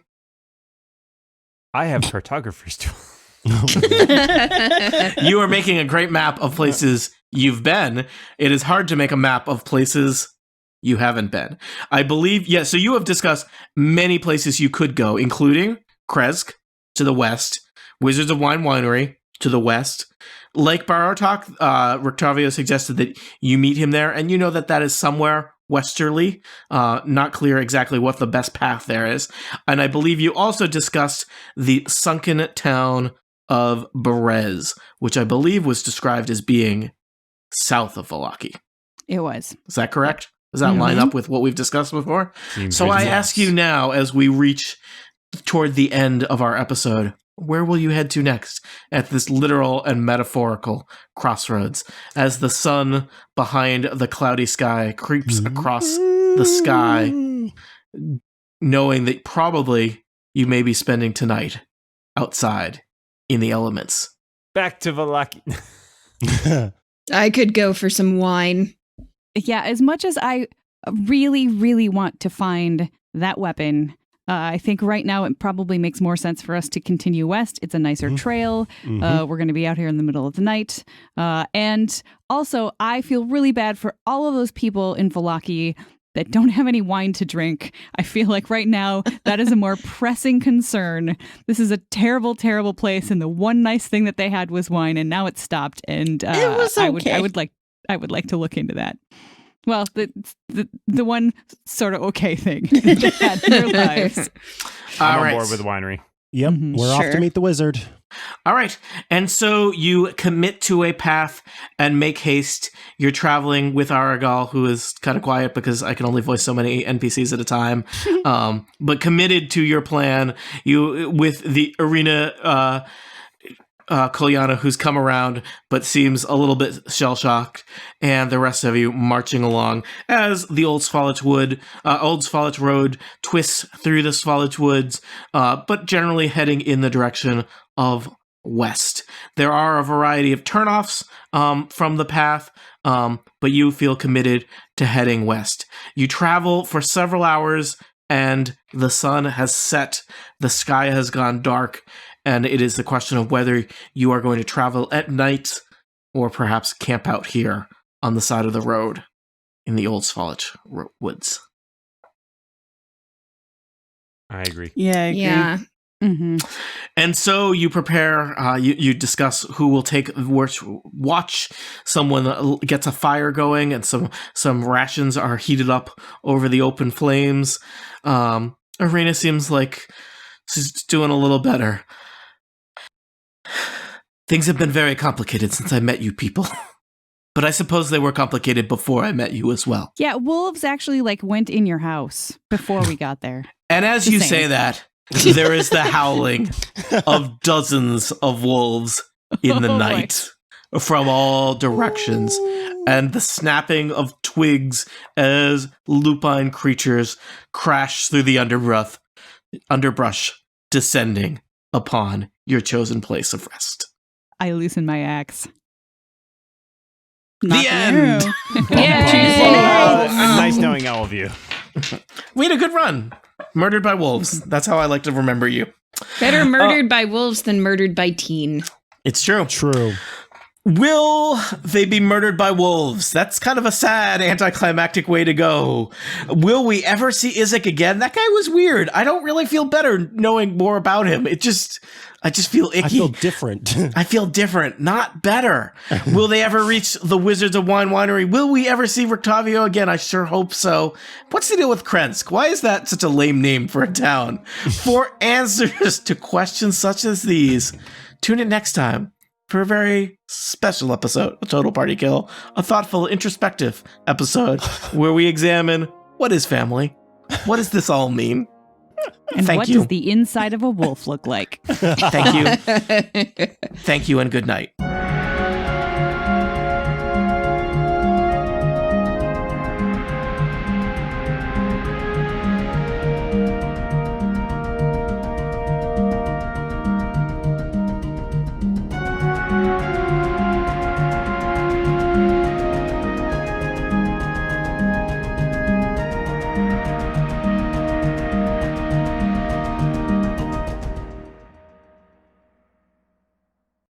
I have cartographers too. You are making a great map of places you've been. It is hard to make a map of places you haven't been. I believe, so you have discussed many places you could go, including Kresk to the west, Wizards of Wine Winery to the west, Lake Barotok. Rictavio suggested that you meet him there, and you know that is somewhere westerly. Not clear exactly what the best path there is. And I believe you also discussed the sunken town of Berez, which I believe was described as being south of Vallaki. It was. Is that correct? Does that line up with what we've discussed before? So I ask you now, as we reach toward the end of our episode, where will you head to next at this literal and metaphorical crossroads as the sun behind the cloudy sky creeps across the sky, knowing that probably you may be spending tonight outside in the elements? Back to Vallaki. I could go for some wine. Yeah, as much as I really, really want to find that weapon, I think right now it probably makes more sense for us to continue west. It's a nicer trail. We're going to be out here in the middle of the night. And also, I feel really bad for all of those people in Vallaki that don't have any wine to drink. I feel like right now that is a more pressing concern. This is a terrible, terrible place, and the one nice thing that they had was wine, and now it's stopped. And It was okay. I would like to look into that. Well, the one sort of okay thing they had in their lives. I'm on board with the winery. Yep, we're off to meet the wizard. All right. And so you commit to a path and make haste. You're traveling with Aragal, who is kind of quiet because I can only voice so many NPCs at a time. But committed to your plan. You with the arena Kolyana, who's come around but seems a little bit shell-shocked, and the rest of you marching along as the Old Svalich Road twists through the Svalich Woods, but generally heading in the direction of west. There are a variety of turnoffs from the path, but you feel committed to heading west. You travel for several hours, and the sun has set, the sky has gone dark, and it is the question of whether you are going to travel at night or perhaps camp out here on the side of the road in the Old Svalich Woods. I agree. Yeah, I agree. Yeah. Mm-hmm. And so you prepare, you discuss who will take watch. Someone gets a fire going, and some rations are heated up over the open flames. Arena seems like she's doing a little better. Things have been very complicated since I met you people. But I suppose they were complicated before I met you as well. Yeah, wolves actually went in your house before we got there. And as you say that, there is the howling of dozens of wolves in the night from all directions, and the snapping of twigs as lupine creatures crash through the underbrush, descending upon your chosen place of rest. I loosen my axe. The end! Nice knowing all of you. We had a good run. Murdered by wolves. That's how I like to remember you. Better murdered by wolves than murdered by teen. It's true. True. Will they be murdered by wolves? That's kind of a sad, anticlimactic way to go. Will we ever see Isaac again? That guy was weird. I don't really feel better knowing more about him. I just feel icky. I feel different. I feel different, not better. Will they ever reach the Wizards of Wine Winery? Will we ever see Rictavio again? I sure hope so. What's the deal with Krensk? Why is that such a lame name for a town? For answers to questions such as these, tune in next time for a very special episode of Total Party Kill, a thoughtful, introspective episode where we examine what is family, what does this all mean, and Thank what you. does the inside of a wolf look like? Thank you. Thank you and good night.